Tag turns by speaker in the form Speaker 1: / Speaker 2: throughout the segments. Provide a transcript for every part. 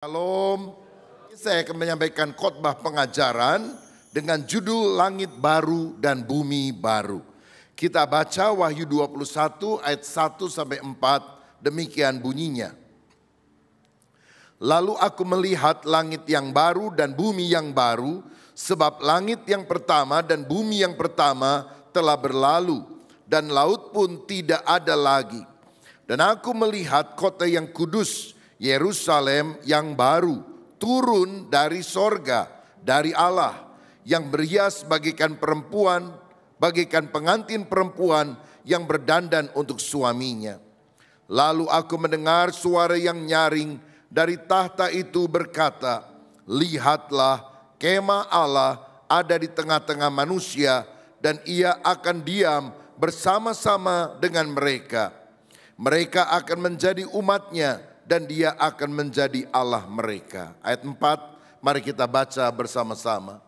Speaker 1: Shalom, saya akan menyampaikan khotbah pengajaran dengan judul Langit Baru dan Bumi Baru. Kita baca Wahyu 21 ayat 1 sampai 4, demikian bunyinya. Lalu aku melihat langit yang baru dan bumi yang baru, sebab langit yang pertama dan bumi yang pertama telah berlalu, dan laut pun tidak ada lagi. Dan aku melihat kota yang kudus, Yerusalem yang baru, turun dari sorga, dari Allah, yang berhias bagaikan perempuan, bagaikan pengantin perempuan yang berdandan untuk suaminya. Lalu aku mendengar suara yang nyaring dari tahta itu berkata, lihatlah, kemah Allah ada di tengah-tengah manusia, dan ia akan diam bersama-sama dengan mereka. Mereka akan menjadi umatnya, dan dia akan menjadi Allah mereka. Ayat 4, mari kita baca bersama-sama.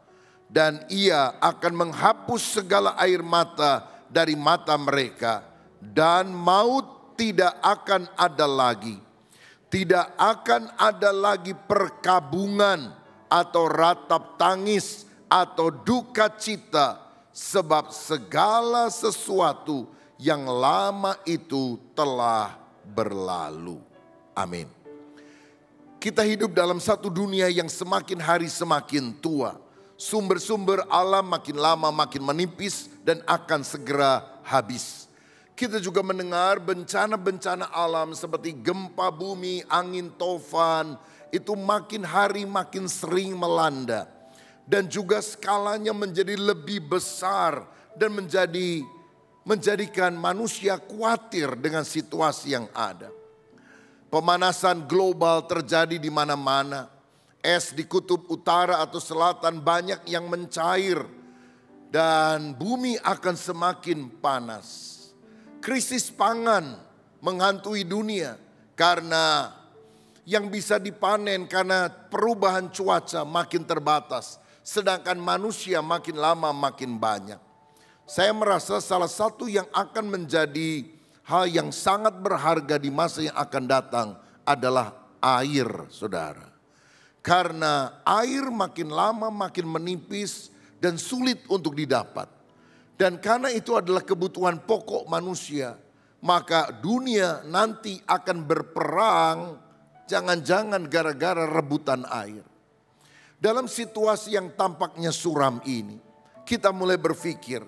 Speaker 1: Dan ia akan menghapus segala air mata dari mata mereka, dan maut tidak akan ada lagi. Tidak akan ada lagi perkabungan atau ratap tangis atau duka cita, sebab segala sesuatu yang lama itu telah berlalu. Amin. Kita hidup dalam satu dunia yang semakin hari semakin tua. Sumber-sumber alam makin lama makin menipis dan akan segera habis. Kita juga mendengar bencana-bencana alam seperti gempa bumi, angin tofan, itu makin hari makin sering melanda. Dan juga skalanya menjadi lebih besar dan menjadikan manusia khawatir dengan situasi yang ada. Pemanasan global terjadi di mana-mana. Es di kutub utara atau selatan banyak yang mencair. Dan bumi akan semakin panas. Krisis pangan menghantui dunia. Karena yang bisa dipanen karena perubahan cuaca makin terbatas. Sedangkan manusia makin lama makin banyak. Saya merasa salah satu yang akan menjadi hal yang sangat berharga di masa yang akan datang adalah air, saudara. Karena air makin lama makin menipis dan sulit untuk didapat. Dan karena itu adalah kebutuhan pokok manusia, maka dunia nanti akan berperang, jangan-jangan gara-gara rebutan air. Dalam situasi yang tampaknya suram ini, kita mulai berpikir,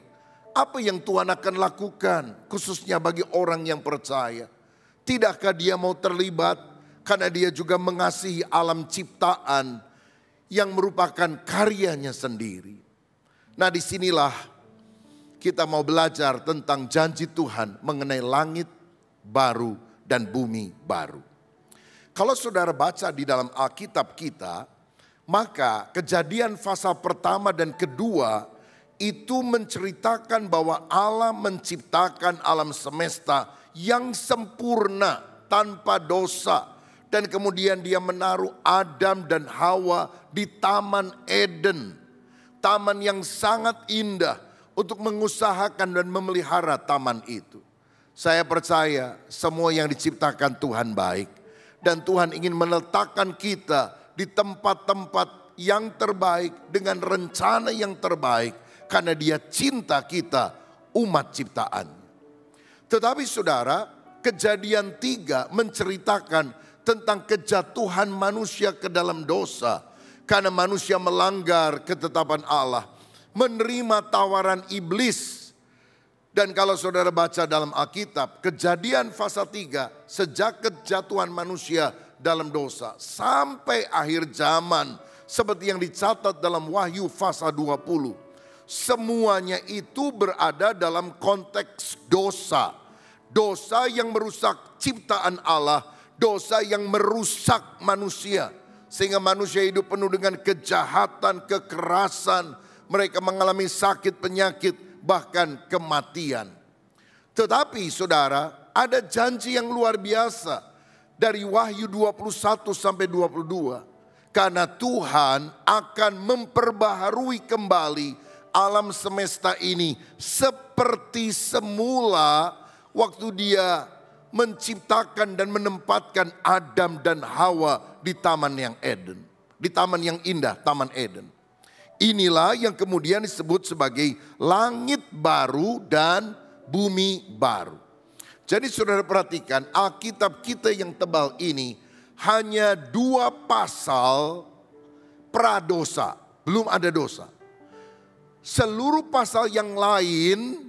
Speaker 1: apa yang Tuhan akan lakukan khususnya bagi orang yang percaya? Tidakkah dia mau terlibat karena dia juga mengasihi alam ciptaan yang merupakan karyanya sendiri. Nah, disinilah kita mau belajar tentang janji Tuhan mengenai langit baru dan bumi baru. Kalau saudara baca di dalam Alkitab kita, maka Kejadian pasal pertama dan kedua itu menceritakan bahwa Allah menciptakan alam semesta yang sempurna tanpa dosa. Dan kemudian dia menaruh Adam dan Hawa di Taman Eden. Taman yang sangat indah untuk mengusahakan dan memelihara taman itu. Saya percaya semua yang diciptakan Tuhan baik. Dan Tuhan ingin meletakkan kita di tempat-tempat yang terbaik dengan rencana yang terbaik. Karena dia cinta kita, umat ciptaan. Tetapi saudara, Kejadian 3 menceritakan tentang kejatuhan manusia ke dalam dosa. Karena manusia melanggar ketetapan Allah, menerima tawaran iblis. Dan kalau saudara baca dalam Alkitab, Kejadian pasal 3, sejak kejatuhan manusia dalam dosa sampai akhir zaman, seperti yang dicatat dalam Wahyu pasal 20. Semuanya itu berada dalam konteks dosa. Dosa yang merusak ciptaan Allah, dosa yang merusak manusia. Sehingga manusia hidup penuh dengan kejahatan, kekerasan. Mereka mengalami sakit, penyakit, bahkan kematian. Tetapi saudara, ada janji yang luar biasa dari Wahyu 21 sampai 22. Karena Tuhan akan memperbaharui kembali alam semesta ini seperti semula waktu dia menciptakan dan menempatkan Adam dan Hawa di taman yang Eden. Di taman yang indah, Taman Eden. Inilah yang kemudian disebut sebagai langit baru dan bumi baru. Jadi saudara perhatikan, Alkitab kita yang tebal ini hanya 2 pasal pradosa, belum ada dosa. Seluruh pasal yang lain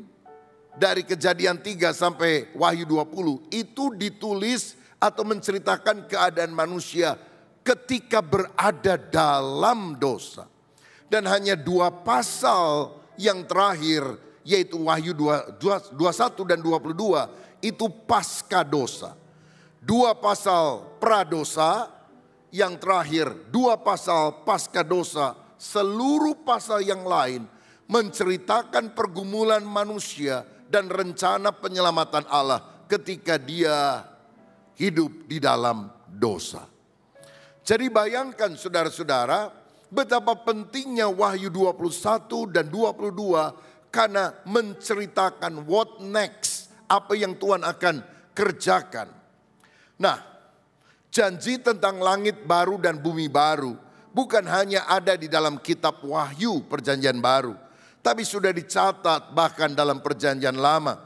Speaker 1: dari Kejadian 3 sampai Wahyu 20 itu ditulis atau menceritakan keadaan manusia ketika berada dalam dosa. Dan hanya 2 pasal yang terakhir yaitu Wahyu 21 dan 22 itu pasca dosa. 2 pasal pradosa, yang terakhir 2 pasal pasca dosa. Seluruh pasal yang lain menceritakan pergumulan manusia dan rencana penyelamatan Allah ketika dia hidup di dalam dosa. Jadi bayangkan saudara-saudara betapa pentingnya Wahyu 21 dan 22 karena menceritakan what next, apa yang Tuhan akan kerjakan. Nah, janji tentang langit baru dan bumi baru bukan hanya ada di dalam kitab Wahyu Perjanjian Baru, tapi sudah dicatat bahkan dalam Perjanjian Lama.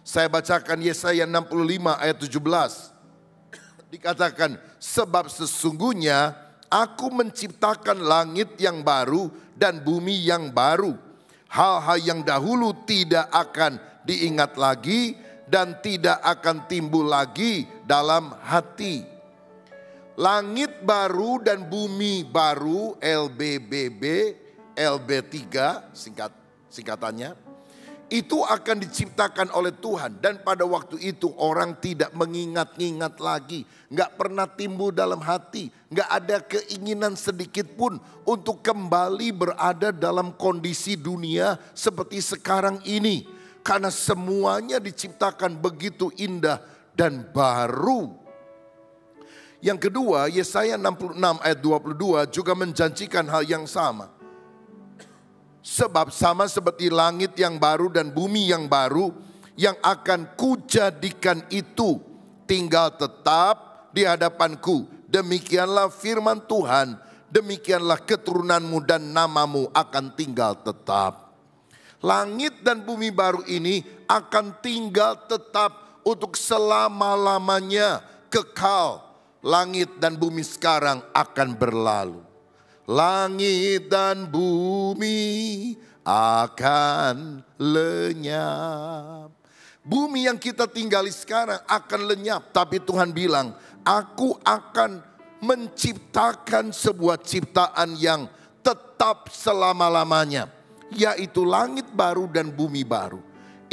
Speaker 1: Saya bacakan Yesaya 65 ayat 17. Dikatakan, sebab sesungguhnya aku menciptakan langit yang baru dan bumi yang baru. Hal-hal yang dahulu tidak akan diingat lagi dan tidak akan timbul lagi dalam hati. Langit baru dan bumi baru, LBBB, LB3 singkatannya, itu akan diciptakan oleh Tuhan. Dan pada waktu itu orang tidak mengingat-ingat lagi. Gak pernah timbul dalam hati. Gak ada keinginan sedikit pun untuk kembali berada dalam kondisi dunia seperti sekarang ini. Karena semuanya diciptakan begitu indah dan baru. Yang kedua, Yesaya 66 ayat 22 juga menjanjikan hal yang sama. Sebab sama seperti langit yang baru dan bumi yang baru yang akan kujadikan itu tinggal tetap di hadapanku. Demikianlah firman Tuhan, demikianlah keturunanmu dan namamu akan tinggal tetap. Langit dan bumi baru ini akan tinggal tetap untuk selama-lamanya, kekal. Langit dan bumi sekarang akan berlalu. Langit dan bumi akan lenyap. Bumi yang kita tinggali sekarang akan lenyap. Tapi Tuhan bilang, aku akan menciptakan sebuah ciptaan yang tetap selama-lamanya. Yaitu langit baru dan bumi baru.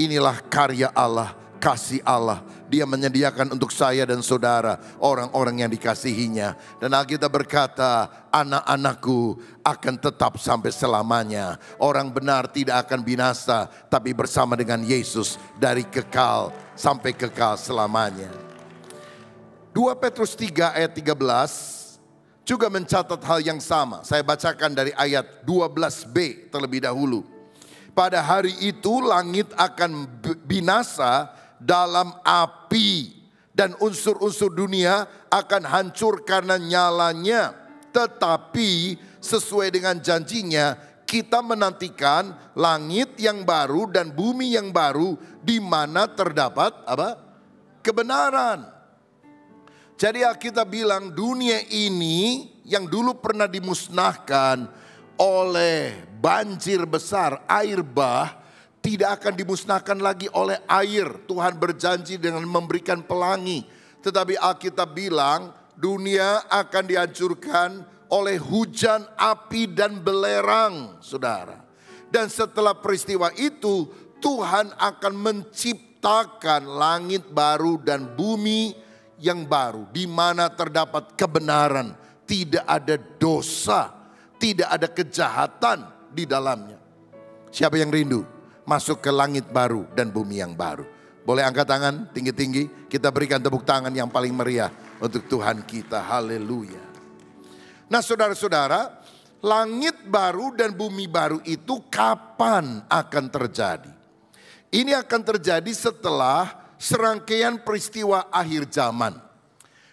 Speaker 1: Inilah karya Allah, kasih Allah. Dia menyediakan untuk saya dan saudara orang-orang yang dikasihinya. Dan Alkitab berkata, anak-anakku akan tetap sampai selamanya. Orang benar tidak akan binasa, tapi bersama dengan Yesus dari kekal sampai kekal selamanya. 2 Petrus 3 ayat 13 juga mencatat hal yang sama. Saya bacakan dari ayat 12b terlebih dahulu. Pada hari itu langit akan binasa dalam api dan unsur-unsur dunia akan hancur karena nyalanya. Tetapi sesuai dengan janjinya kita menantikan langit yang baru dan bumi yang baru di mana terdapat apa? Kebenaran. Jadi kita bilang dunia ini yang dulu pernah dimusnahkan oleh banjir besar, air bah, tidak akan dimusnahkan lagi oleh air. Tuhan berjanji dengan memberikan pelangi. Tetapi Alkitab bilang dunia akan dihancurkan oleh hujan api dan belerang, saudara. Dan setelah peristiwa itu Tuhan akan menciptakan langit baru dan bumi yang baru. Di mana terdapat kebenaran, tidak ada dosa, tidak ada kejahatan di dalamnya. Siapa yang rindu masuk ke langit baru dan bumi yang baru? Boleh angkat tangan tinggi-tinggi. Kita berikan tepuk tangan yang paling meriah untuk Tuhan kita. Haleluya. Nah saudara-saudara, langit baru dan bumi baru itu kapan akan terjadi? Ini akan terjadi setelah serangkaian peristiwa akhir zaman.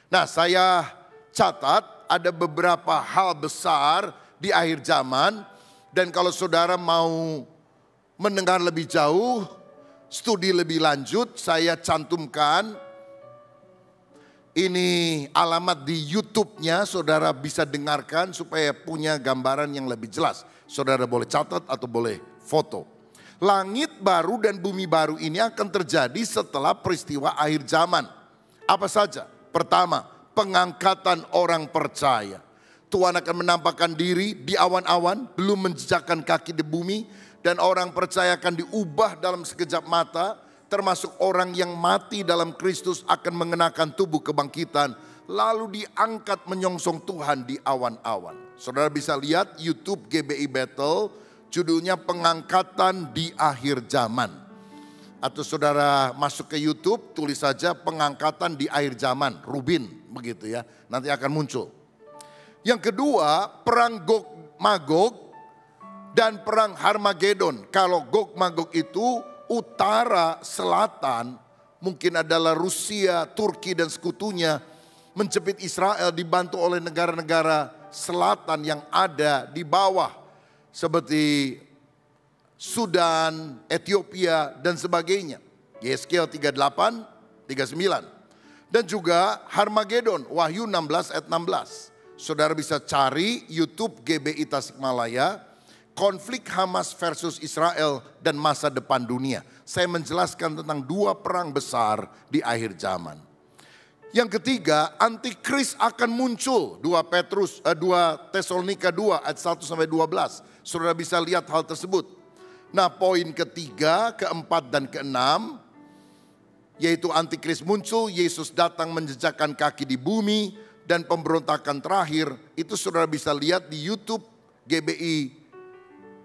Speaker 1: Nah, saya catat ada beberapa hal besar di akhir zaman. Dan kalau saudara mau mendengar lebih jauh, studi lebih lanjut, saya cantumkan ini alamat di YouTube-nya, saudara bisa dengarkan supaya punya gambaran yang lebih jelas. Saudara boleh catat atau boleh foto. Langit baru dan bumi baru ini akan terjadi setelah peristiwa akhir zaman. Apa saja? Pertama, pengangkatan orang percaya. Tuhan akan menampakkan diri di awan-awan, belum menjejakkan kaki di bumi. Dan orang percaya akan diubah dalam sekejap mata. Termasuk orang yang mati dalam Kristus akan mengenakan tubuh kebangkitan. Lalu diangkat menyongsong Tuhan di awan-awan. Saudara bisa lihat YouTube GBI Battle, judulnya pengangkatan di akhir zaman. Atau saudara masuk ke YouTube, tulis saja pengangkatan di akhir zaman, Rubin, begitu ya. Nanti akan muncul. Yang kedua, perang Gog Magog dan perang Harmagedon. Kalau Gog Magog itu utara, selatan, mungkin adalah Rusia, Turki dan sekutunya, menjepit Israel dibantu oleh negara-negara selatan yang ada di bawah. Seperti Sudan, Ethiopia dan sebagainya. Yeskiel 38, 39. Dan juga Harmagedon, Wahyu 16 ayat 16. Saudara bisa cari YouTube GBI Tasikmalaya. Konflik Hamas versus Israel dan masa depan dunia. Saya menjelaskan tentang dua perang besar di akhir zaman. Yang ketiga, antikris akan muncul. 2 Tesalonika 2 ayat 1 sampai 12. Saudara bisa lihat hal tersebut. Nah, poin ketiga, keempat dan keenam, yaitu antikris muncul, Yesus datang menjejakkan kaki di bumi, dan pemberontakan terakhir. Itu saudara bisa lihat di YouTube GBI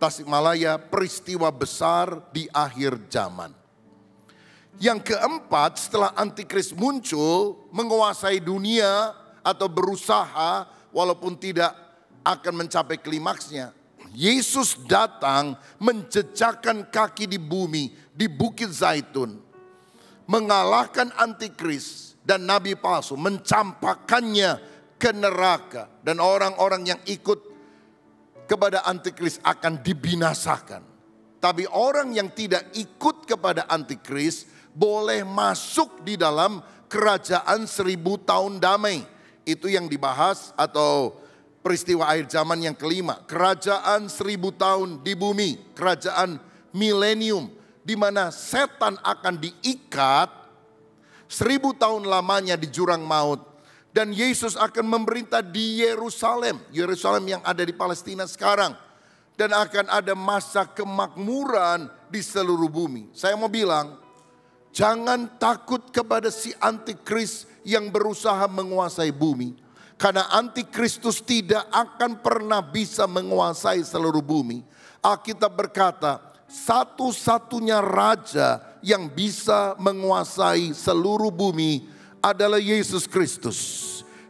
Speaker 1: Tasikmalaya, peristiwa besar di akhir zaman. Yang keempat, setelah antikris muncul, menguasai dunia atau berusaha walaupun tidak akan mencapai klimaksnya. Yesus datang menjejakkan kaki di bumi, di Bukit Zaitun. Mengalahkan antikris dan nabi palsu, mencampakkannya ke neraka. Dan orang-orang yang ikut kepada antikris akan dibinasakan. Tapi orang yang tidak ikut kepada antikris boleh masuk di dalam kerajaan 1000 tahun damai. Itu yang dibahas atau peristiwa akhir zaman yang kelima. Kerajaan 1000 tahun di bumi, kerajaan milenium, di mana setan akan diikat 1000 tahun lamanya di jurang maut. Dan Yesus akan memerintah di Yerusalem. Yerusalem yang ada di Palestina sekarang. Dan akan ada masa kemakmuran di seluruh bumi. Saya mau bilang, jangan takut kepada si antikris yang berusaha menguasai bumi. Karena antikristus tidak akan pernah bisa menguasai seluruh bumi. Alkitab berkata, satu-satunya raja yang bisa menguasai seluruh bumi adalah Yesus Kristus.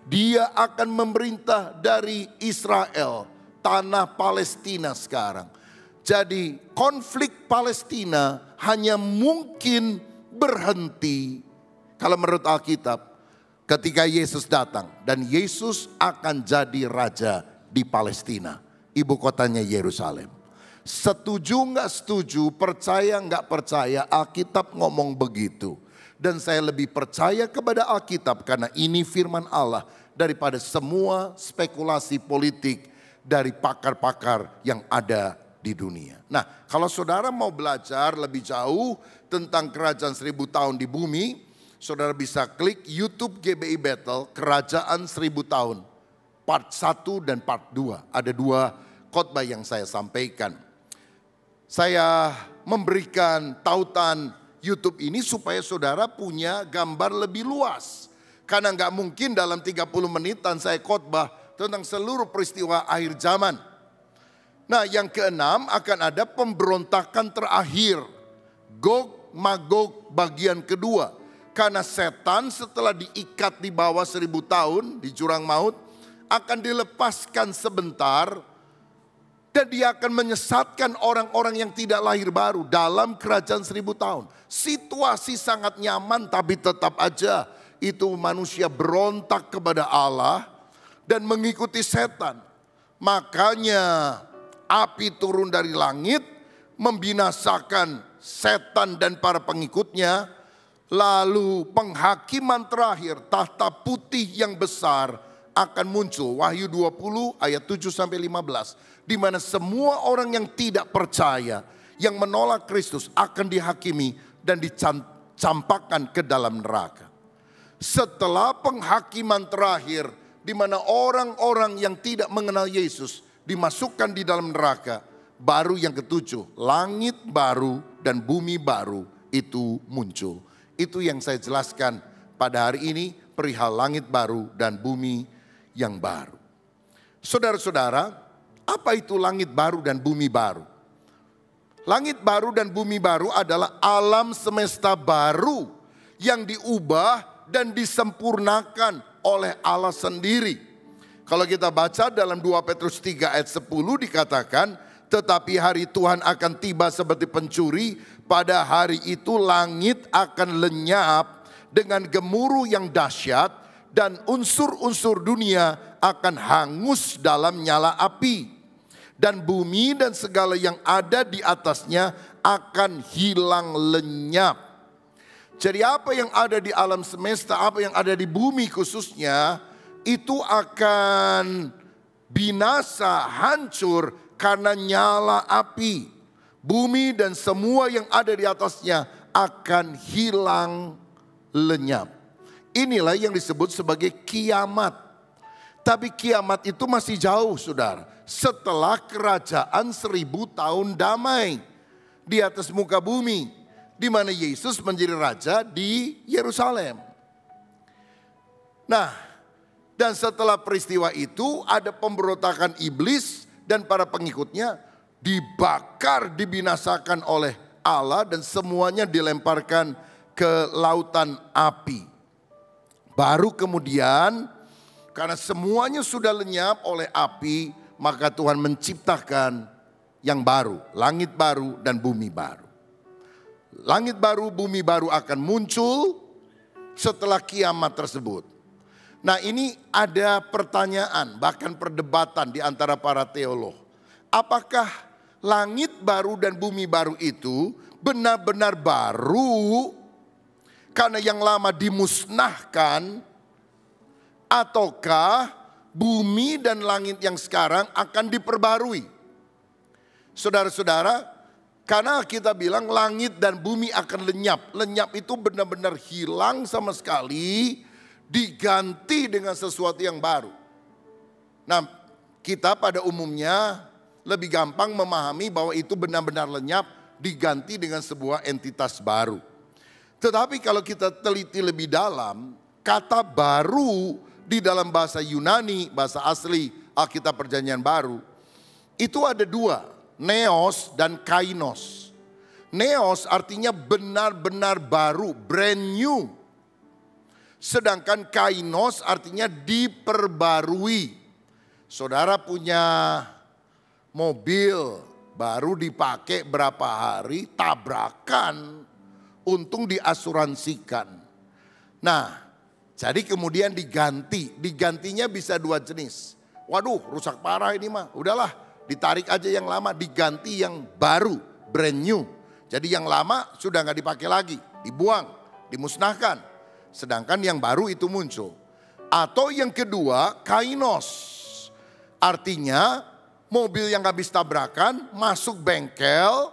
Speaker 1: Dia akan memerintah dari Israel, tanah Palestina sekarang. Jadi konflik Palestina hanya mungkin berhenti kalau menurut Alkitab ketika Yesus datang. Dan Yesus akan jadi raja di Palestina, ibu kotanya Yerusalem. Setuju nggak setuju, percaya nggak percaya, Alkitab ngomong begitu. Dan saya lebih percaya kepada Alkitab karena ini firman Allah daripada semua spekulasi politik dari pakar-pakar yang ada di dunia. Nah, kalau saudara mau belajar lebih jauh tentang kerajaan 1000 tahun di bumi, saudara bisa klik YouTube GBI Battle, Kerajaan 1000 tahun. Part 1 dan part 2. Ada 2 khotbah yang saya sampaikan. Saya memberikan tautan YouTube ini supaya saudara punya gambar lebih luas. Karena nggak mungkin dalam 30 menitan saya khotbah tentang seluruh peristiwa akhir zaman. Nah, yang keenam akan ada pemberontakan terakhir. Gog Magog bagian kedua. Karena setan setelah diikat di bawah 1000 tahun di jurang maut akan dilepaskan sebentar Dan dia akan menyesatkan orang-orang yang tidak lahir baru dalam kerajaan 1000 tahun. Situasi sangat nyaman tapi tetap aja itu manusia berontak kepada Allah dan mengikuti setan. Makanya api turun dari langit membinasakan setan dan para pengikutnya. Lalu penghakiman terakhir, tahta putih yang besar akan muncul. Wahyu 20 ayat 7-15. Di mana semua orang yang tidak percaya, yang menolak Kristus akan dihakimi dan dicampakkan ke dalam neraka. Setelah penghakiman terakhir, di mana orang-orang yang tidak mengenal Yesus dimasukkan di dalam neraka, baru yang ketujuh, langit baru dan bumi baru itu muncul. Itu yang saya jelaskan pada hari ini, perihal langit baru dan bumi yang baru. Saudara-saudara, apa itu langit baru dan bumi baru? Langit baru dan bumi baru adalah alam semesta baru yang diubah dan disempurnakan oleh Allah sendiri. Kalau kita baca dalam 2 Petrus 3 ayat 10 dikatakan, tetapi hari Tuhan akan tiba seperti pencuri, pada hari itu langit akan lenyap dengan gemuruh yang dahsyat dan unsur-unsur dunia akan hangus dalam nyala api. Dan bumi dan segala yang ada di atasnya akan hilang lenyap. Jadi apa yang ada di alam semesta, apa yang ada di bumi khususnya, itu akan binasa, hancur karena nyala api. Bumi dan semua yang ada di atasnya akan hilang lenyap. Inilah yang disebut sebagai kiamat. Tapi kiamat itu masih jauh, saudara. Setelah kerajaan 1000 tahun damai di atas muka bumi, di mana Yesus menjadi raja di Yerusalem. Nah, dan setelah peristiwa itu ada pemberontakan iblis dan para pengikutnya dibakar, dibinasakan oleh Allah dan semuanya dilemparkan ke lautan api. Baru kemudian karena semuanya sudah lenyap oleh api, maka Tuhan menciptakan yang baru, langit baru dan bumi baru. Langit baru, bumi baru akan muncul setelah kiamat tersebut. Nah, ini ada pertanyaan, bahkan perdebatan di antara para teolog. Apakah langit baru dan bumi baru itu benar-benar baru karena yang lama dimusnahkan, ataukah bumi dan langit yang sekarang akan diperbarui? Saudara-saudara, karena kita bilang langit dan bumi akan lenyap. Lenyap itu benar-benar hilang sama sekali, diganti dengan sesuatu yang baru. Nah, kita pada umumnya lebih gampang memahami bahwa itu benar-benar lenyap, diganti dengan sebuah entitas baru. Tetapi kalau kita teliti lebih dalam, kata baru di dalam bahasa Yunani, bahasa asli Alkitab Perjanjian Baru, itu ada dua, neos dan kainos. Neos artinya benar-benar baru, brand new. Sedangkan kainos artinya diperbarui. Saudara punya mobil baru dipakai berapa hari, tabrakan, untung diasuransikan. Nah, jadi kemudian diganti, digantinya bisa dua jenis. Waduh, rusak parah ini mah, udahlah ditarik aja yang lama, diganti yang baru, brand new. Jadi yang lama sudah gak dipakai lagi, dibuang, dimusnahkan. Sedangkan yang baru itu muncul. Atau yang kedua, kainos. Artinya mobil yang habis tabrakan masuk bengkel,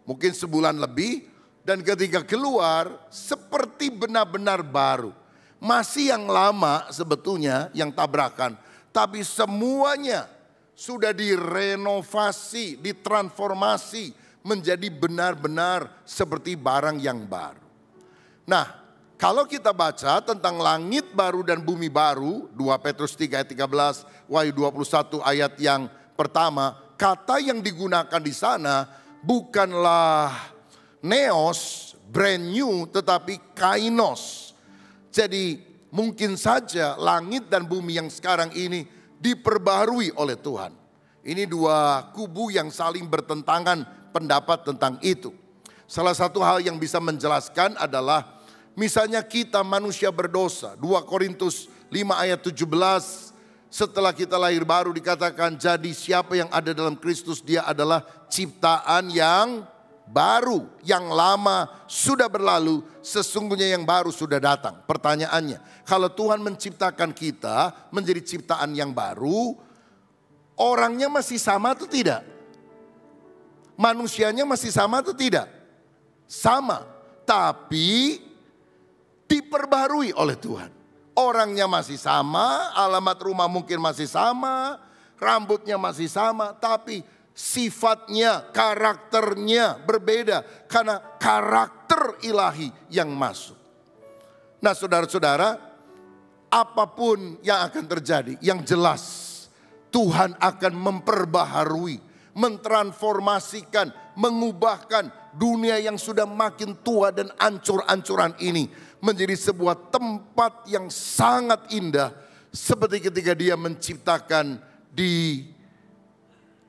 Speaker 1: mungkin sebulan lebih, dan ketika keluar seperti benar-benar baru. Masih yang lama sebetulnya yang tabrakan, tapi semuanya sudah direnovasi, ditransformasi menjadi benar-benar seperti barang yang baru. Nah, kalau kita baca tentang langit baru dan bumi baru, 2 Petrus 3 ayat 13, Wahyu 21 ayat yang pertama, kata yang digunakan di sana bukanlah neos, brand new, tetapi kainos. Jadi mungkin saja langit dan bumi yang sekarang ini diperbarui oleh Tuhan. Ini dua kubu yang saling bertentangan pendapat tentang itu. Salah satu hal yang bisa menjelaskan adalah misalnya kita manusia berdosa. 2 Korintus 5 ayat 17, setelah kita lahir baru dikatakan, jadi siapa yang ada dalam Kristus dia adalah ciptaan yang baru. Yang lama sudah berlalu, sesungguhnya yang baru sudah datang. Pertanyaannya, kalau Tuhan menciptakan kita menjadi ciptaan yang baru, orangnya masih sama atau tidak? Manusianya masih sama atau tidak? Sama, tapi diperbarui oleh Tuhan. Orangnya masih sama, alamat rumah mungkin masih sama, rambutnya masih sama, tapi sifatnya, karakternya berbeda karena karakter ilahi yang masuk. Nah, saudara-saudara, apapun yang akan terjadi, yang jelas Tuhan akan memperbaharui, mentransformasikan, mengubahkan dunia yang sudah makin tua dan ancur-ancuran ini menjadi sebuah tempat yang sangat indah, seperti ketika Dia menciptakan di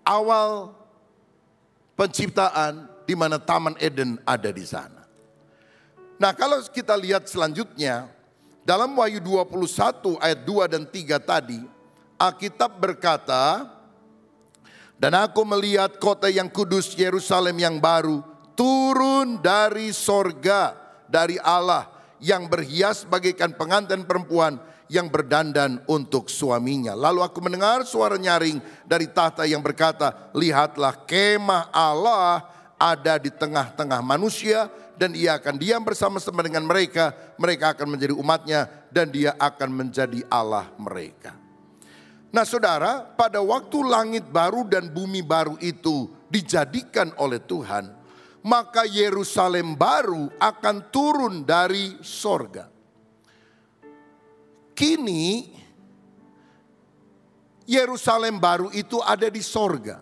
Speaker 1: awal penciptaan, di mana Taman Eden ada di sana. Nah, kalau kita lihat selanjutnya dalam Wahyu 21 ayat 2 dan 3 tadi, Alkitab berkata, dan aku melihat kota yang kudus Yerusalem yang baru turun dari sorga, dari Allah, yang berhias bagaikan pengantin perempuan yang berdandan untuk suaminya. Lalu aku mendengar suara nyaring dari tahta yang berkata, lihatlah kemah Allah ada di tengah-tengah manusia, dan Ia akan diam bersama-sama dengan mereka. Mereka akan menjadi umatnya, dan Dia akan menjadi Allah mereka. Nah, saudara, pada waktu langit baru dan bumi baru itu dijadikan oleh Tuhan, maka Yerusalem baru akan turun dari sorga. Kini Yerusalem baru itu ada di sorga.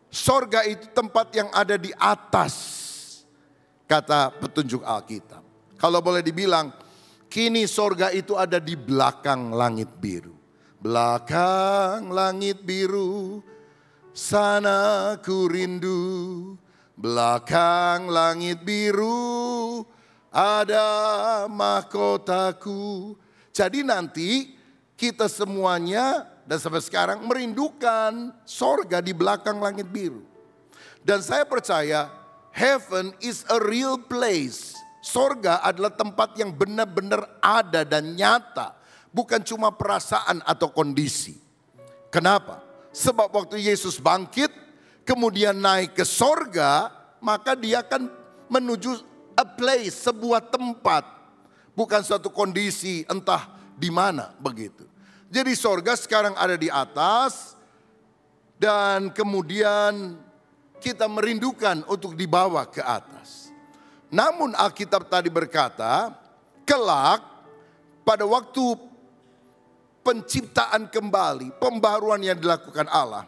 Speaker 1: Sorga itu tempat yang ada di atas, kata petunjuk Alkitab. Kalau boleh dibilang, kini sorga itu ada di belakang langit biru. Belakang langit biru, sana ku rindu. Belakang langit biru, ada mahkotaku. Jadi nanti kita semuanya dan sampai sekarang merindukan sorga di belakang langit biru. Dan saya percaya heaven is a real place. Sorga adalah tempat yang benar-benar ada dan nyata. Bukan cuma perasaan atau kondisi. Kenapa? Sebab waktu Yesus bangkit, kemudian naik ke sorga, maka Dia akan menuju a place, sebuah tempat. Bukan suatu kondisi entah di mana begitu. Jadi sorga sekarang ada di atas, dan kemudian kita merindukan untuk dibawa ke atas. Namun Alkitab tadi berkata, kelak pada waktu penciptaan kembali, pembaruan yang dilakukan Allah,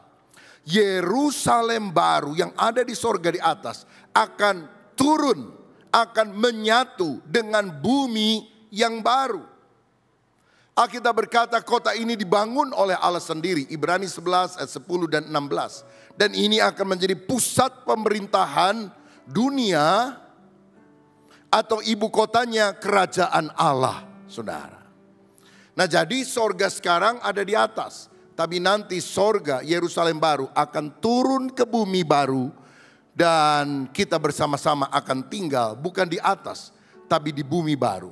Speaker 1: Yerusalem baru yang ada di sorga di atas akan turun, akan menyatu dengan bumi yang baru. Alkitab berkata kota ini dibangun oleh Allah sendiri, Ibrani 11 ayat 10 dan 16. Dan ini akan menjadi pusat pemerintahan dunia atau ibu kotanya kerajaan Allah, saudara. Nah, jadi sorga sekarang ada di atas. Tapi nanti sorga Yerusalem baru akan turun ke bumi baru. Dan kita bersama-sama akan tinggal bukan di atas, tapi di bumi baru.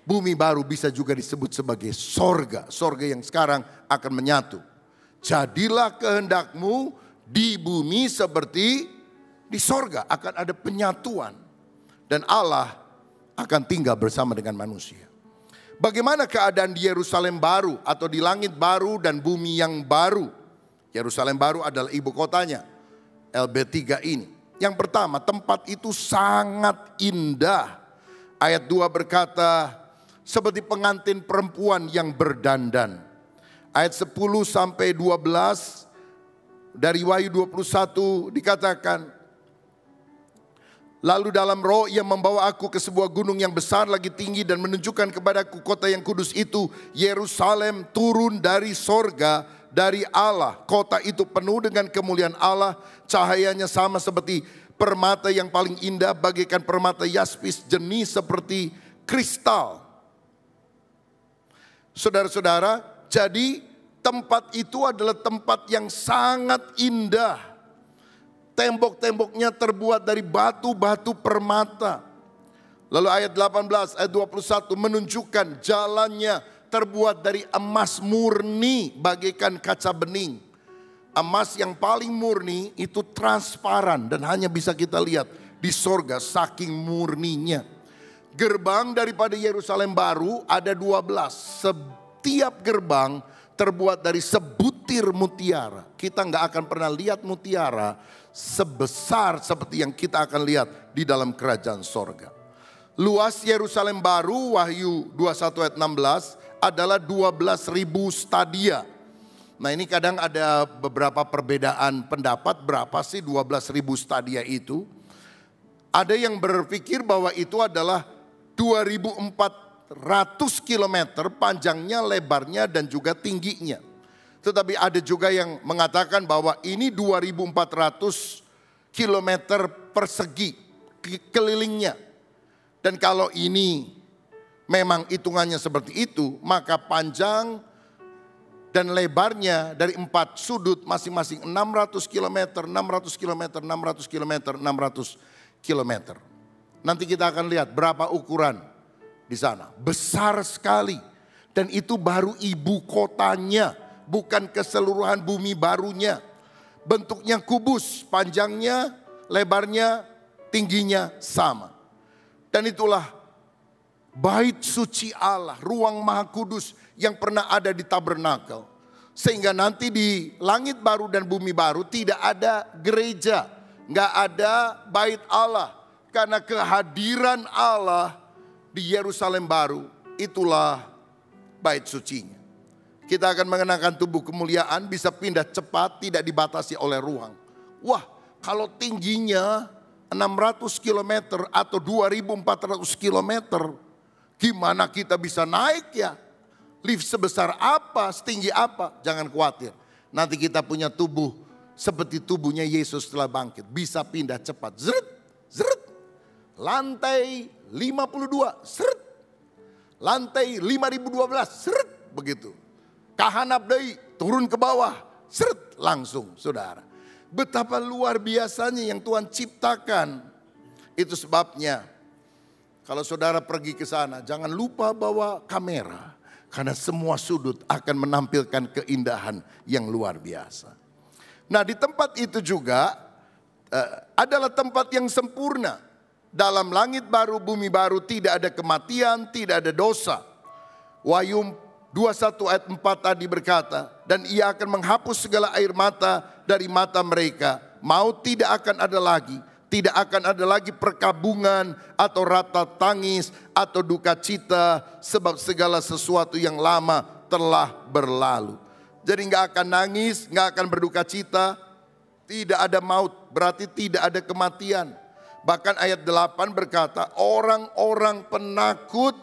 Speaker 1: Bumi baru bisa juga disebut sebagai sorga. Sorga yang sekarang akan menyatu. Jadilah kehendakmu di bumi seperti di sorga. Akan ada penyatuan. Dan Allah akan tinggal bersama dengan manusia. Bagaimana keadaan di Yerusalem baru atau di langit baru dan bumi yang baru? Yerusalem baru adalah ibu kotanya, LB3 ini. Yang pertama, tempat itu sangat indah. Ayat 2 berkata, seperti pengantin perempuan yang berdandan. Ayat 10 sampai 12 dari Wahyu 21 dikatakan, lalu dalam roh Ia membawa aku ke sebuah gunung yang besar lagi tinggi dan menunjukkan kepadaku kota yang kudus itu, Yerusalem, turun dari sorga dari Allah. Kota itu penuh dengan kemuliaan Allah. Cahayanya sama seperti permata yang paling indah, bagaikan permata yaspis, jernih seperti kristal. Saudara-saudara, jadi tempat itu adalah tempat yang sangat indah. Tembok-temboknya terbuat dari batu-batu permata. Lalu ayat 18, ayat 21 menunjukkan jalannya terbuat dari emas murni bagaikan kaca bening. Emas yang paling murni itu transparan dan hanya bisa kita lihat di sorga saking murninya. Gerbang daripada Yerusalem baru ada 12. Setiap gerbang terbuat dari sebutir mutiara. Kita nggak akan pernah lihat mutiara sebesar seperti yang kita akan lihat di dalam kerajaan sorga. Luas Yerusalem baru, Wahyu 21 ayat 16, adalah 12.000 stadia. Nah ini kadang ada beberapa perbedaan pendapat berapa sih 12.000 stadia itu. Ada yang berpikir bahwa itu adalah 2.400 km panjangnya, lebarnya dan juga tingginya. Tetapi ada juga yang mengatakan bahwa ini 2.400 km persegi kelilingnya. Dan kalau ini memang hitungannya seperti itu, maka panjang dan lebarnya dari 4 sudut masing-masing 600 km, 600 km, 600 km, 600 km. Nanti kita akan lihat berapa ukuran di sana. Besar sekali. Dan itu baru ibu kotanya, bukan keseluruhan bumi barunya. Bentuknya kubus, panjangnya, lebarnya, tingginya sama. Dan itulah bait suci Allah, ruang maha kudus yang pernah ada di tabernakel. Sehingga nanti di langit baru dan bumi baru tidak ada gereja, nggak ada bait Allah. Karena kehadiran Allah di Yerusalem baru, itulah bait sucinya. Kita akan mengenakan tubuh kemuliaan, bisa pindah cepat, tidak dibatasi oleh ruang. Wah, kalau tingginya 600 km atau 2.400 km, gimana kita bisa naik ya? Lift sebesar apa, setinggi apa? Jangan khawatir. Nanti kita punya tubuh seperti tubuhnya Yesus setelah bangkit. Bisa pindah cepat. Zret, zret. Lantai 52, seret. Lantai 5012, seret. Begitu. Kahanap deui, turun ke bawah, seret. Langsung, saudara. Betapa luar biasanya yang Tuhan ciptakan. Itu sebabnya kalau saudara pergi ke sana, jangan lupa bawa kamera. Karena semua sudut akan menampilkan keindahan yang luar biasa. Nah di tempat itu juga adalah tempat yang sempurna. Dalam langit baru, bumi baru tidak ada kematian, tidak ada dosa. Wahyu 21 ayat 4 tadi berkata, dan ia akan menghapus segala air mata dari mata mereka. Maut tidak akan ada lagi. Tidak akan ada lagi perkabungan atau rata tangis atau duka cita. Sebab segala sesuatu yang lama telah berlalu. Jadi nggak akan nangis, nggak akan berduka cita. Tidak ada maut, berarti tidak ada kematian. Bahkan ayat 8 berkata, orang-orang penakut,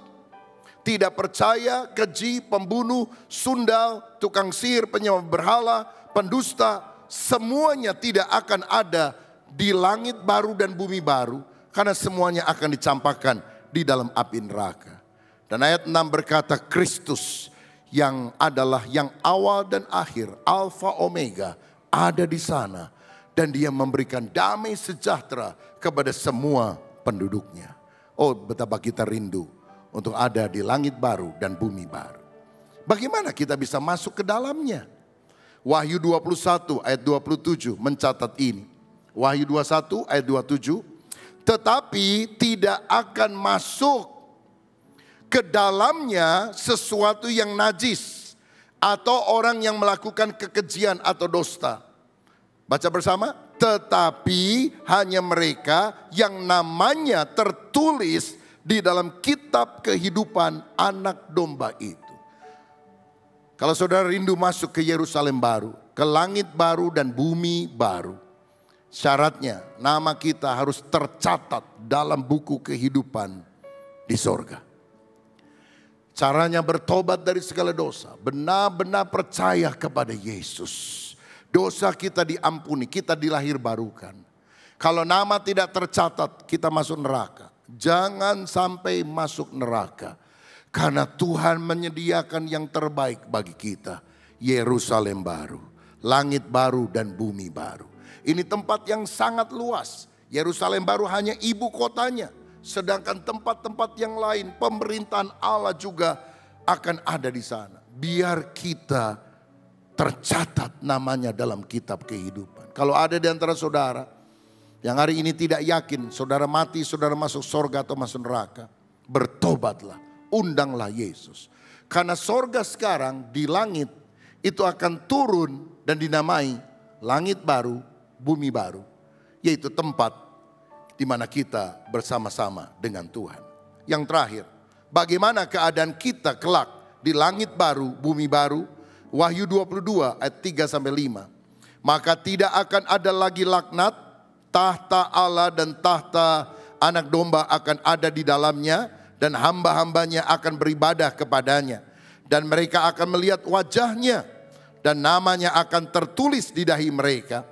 Speaker 1: tidak percaya, keji, pembunuh, sundal, tukang sihir, penyembah berhala, pendusta, semuanya tidak akan ada di langit baru dan bumi baru. Karena semuanya akan dicampakkan di dalam api neraka. Dan ayat 6 berkata, Kristus yang adalah yang awal dan akhir, Alfa Omega, ada di sana. Dan dia memberikan damai sejahtera kepada semua penduduknya. Oh betapa kita rindu untuk ada di langit baru dan bumi baru. Bagaimana kita bisa masuk ke dalamnya? Wahyu 21 ayat 27 mencatat ini. Wahyu 21 ayat 27. Tetapi tidak akan masuk ke dalamnya sesuatu yang najis. Atau orang yang melakukan kekejian atau dusta. Baca bersama. Tetapi hanya mereka yang namanya tertulis di dalam kitab kehidupan anak domba itu. Kalau saudara rindu masuk ke Yerusalem baru, ke langit baru dan bumi baru. Syaratnya nama kita harus tercatat dalam buku kehidupan di sorga. Caranya bertobat dari segala dosa. Benar-benar percaya kepada Yesus. Dosa kita diampuni, kita dilahirbarukan. Kalau nama tidak tercatat, kita masuk neraka. Jangan sampai masuk neraka. Karena Tuhan menyediakan yang terbaik bagi kita. Yerusalem baru, langit baru dan bumi baru. Ini tempat yang sangat luas. Yerusalem baru hanya ibu kotanya. Sedangkan tempat-tempat yang lain, pemerintahan Allah juga akan ada di sana. Biar kita tercatat namanya dalam kitab kehidupan. Kalau ada di antara saudara yang hari ini tidak yakin saudara mati, saudara masuk sorga atau masuk neraka, bertobatlah, undanglah Yesus. Karena sorga sekarang di langit itu akan turun dan dinamai langit baru, bumi baru. Yaitu tempat di mana kita bersama-sama dengan Tuhan. Yang terakhir, bagaimana keadaan kita kelak di langit baru, bumi baru? Wahyu 22 ayat 3-5. Maka tidak akan ada lagi laknat, tahta Allah dan tahta anak domba akan ada di dalamnya, dan hamba-hambanya akan beribadah kepadanya. Dan mereka akan melihat wajahnya, dan namanya akan tertulis di dahi mereka.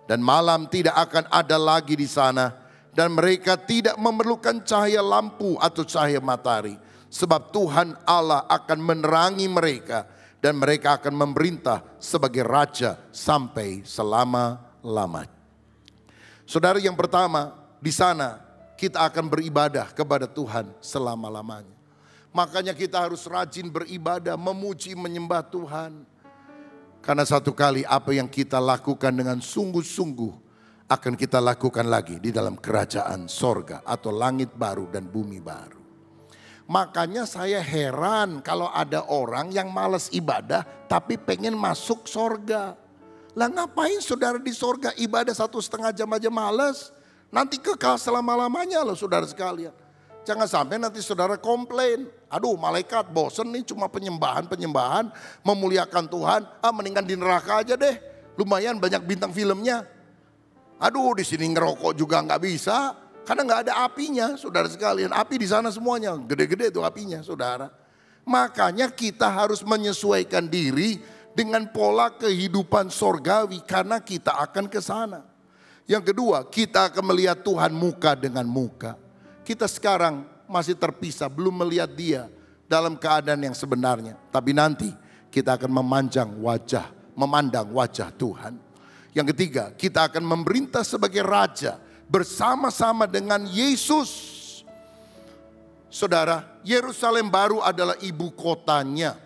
Speaker 1: Dan malam tidak akan ada lagi di sana. Dan mereka tidak memerlukan cahaya lampu atau cahaya matahari. Sebab Tuhan Allah akan menerangi mereka. Dan mereka akan memerintah sebagai raja sampai selama-lamanya. Saudara, yang pertama, di sana kita akan beribadah kepada Tuhan selama-lamanya. Makanya kita harus rajin beribadah, memuji, menyembah Tuhan. Karena satu kali apa yang kita lakukan dengan sungguh-sungguh akan kita lakukan lagi di dalam kerajaan sorga atau langit baru dan bumi baru. Makanya saya heran kalau ada orang yang malas ibadah tapi pengen masuk sorga. Lah ngapain saudara di sorga ibadah 1,5 jam aja malas? Nanti kekal selama-lamanya loh saudara sekalian. Jangan sampai nanti saudara komplain. Aduh, malaikat bosen nih cuma penyembahan, memuliakan Tuhan. Mendingan di neraka aja deh. Lumayan banyak bintang filmnya. Aduh, di sini ngerokok juga nggak bisa, karena nggak ada apinya, saudara sekalian. Api di sana semuanya, gede-gede tuh apinya, saudara. Makanya kita harus menyesuaikan diri dengan pola kehidupan sorgawi, karena kita akan ke sana. Yang kedua, kita akan melihat Tuhan muka dengan muka. Kita sekarang masih terpisah, belum melihat Dia dalam keadaan yang sebenarnya. Tapi nanti kita akan memandang wajah Tuhan. Yang ketiga, kita akan memerintah sebagai raja bersama-sama dengan Yesus. Saudara, Yerusalem baru adalah ibu kotanya.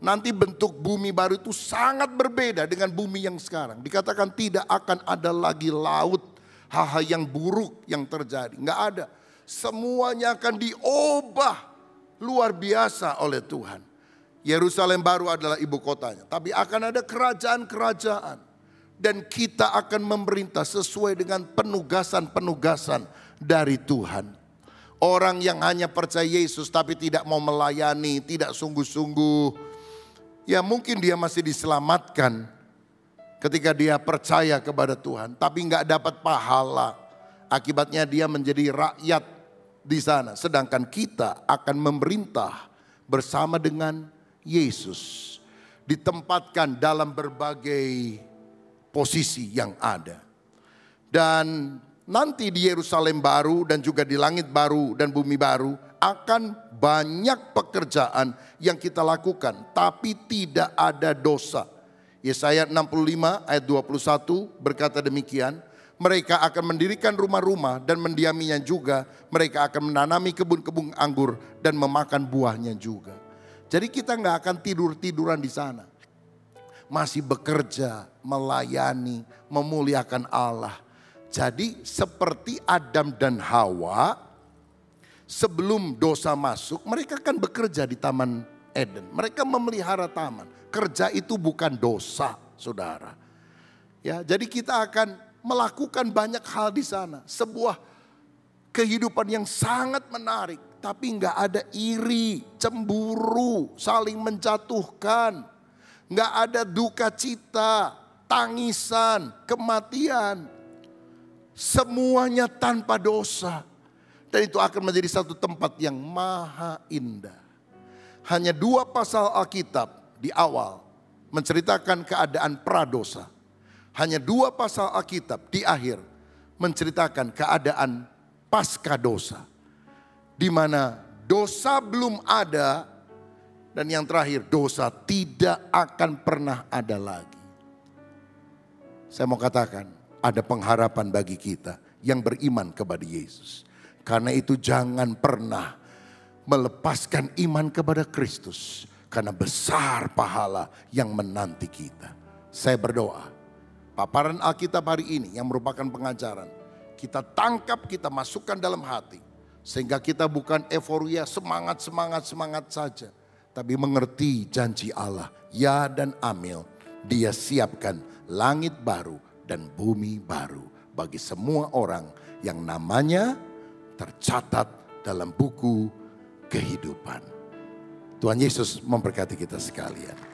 Speaker 1: Nanti bentuk bumi baru itu sangat berbeda dengan bumi yang sekarang. Dikatakan tidak akan ada lagi laut, hal-hal yang buruk yang terjadi. Nggak ada. Semuanya akan diubah luar biasa oleh Tuhan. Yerusalem baru adalah ibu kotanya. Tapi akan ada kerajaan-kerajaan. Dan kita akan memerintah sesuai dengan penugasan-penugasan dari Tuhan. Orang yang hanya percaya Yesus tapi tidak mau melayani, tidak sungguh-sungguh. Ya mungkin dia masih diselamatkan ketika dia percaya kepada Tuhan. Tapi nggak dapat pahala. Akibatnya dia menjadi rakyat di sana. Sedangkan kita akan memerintah bersama dengan Yesus. Ditempatkan dalam berbagai posisi yang ada. Dan nanti di Yerusalem baru dan juga di langit baru dan bumi baru akan banyak pekerjaan yang kita lakukan tapi tidak ada dosa. Yesaya 65 ayat 21 berkata demikian, mereka akan mendirikan rumah-rumah dan mendiaminya juga, mereka akan menanami kebun-kebun anggur dan memakan buahnya juga. Jadi kita nggak akan tidur-tiduran di sana. Masih bekerja, melayani, memuliakan Allah. Jadi seperti Adam dan Hawa, sebelum dosa masuk, mereka kan bekerja di Taman Eden. Mereka memelihara taman. Kerja itu bukan dosa, saudara. Ya, jadi kita akan melakukan banyak hal di sana. Sebuah kehidupan yang sangat menarik. Tapi nggak ada iri, cemburu, saling menjatuhkan. Nggak ada duka cita, tangisan, kematian. Semuanya tanpa dosa. Dan itu akan menjadi satu tempat yang maha indah. Hanya 2 pasal Alkitab di awal menceritakan keadaan pradosa. Hanya 2 pasal Alkitab di akhir menceritakan keadaan pasca dosa. Di mana dosa belum ada dan yang terakhir dosa tidak akan pernah ada lagi. Saya mau katakan ada pengharapan bagi kita yang beriman kepada Yesus. Karena itu jangan pernah melepaskan iman kepada Kristus. Karena besar pahala yang menanti kita. Saya berdoa, paparan Alkitab hari ini yang merupakan pengajaran, kita tangkap, kita masukkan dalam hati. Sehingga kita bukan euforia, semangat saja. Tapi mengerti janji Allah, ya dan amil. Dia siapkan langit baru dan bumi baru bagi semua orang yang namanya tercatat dalam buku kehidupan. Tuhan Yesus memberkati kita sekalian.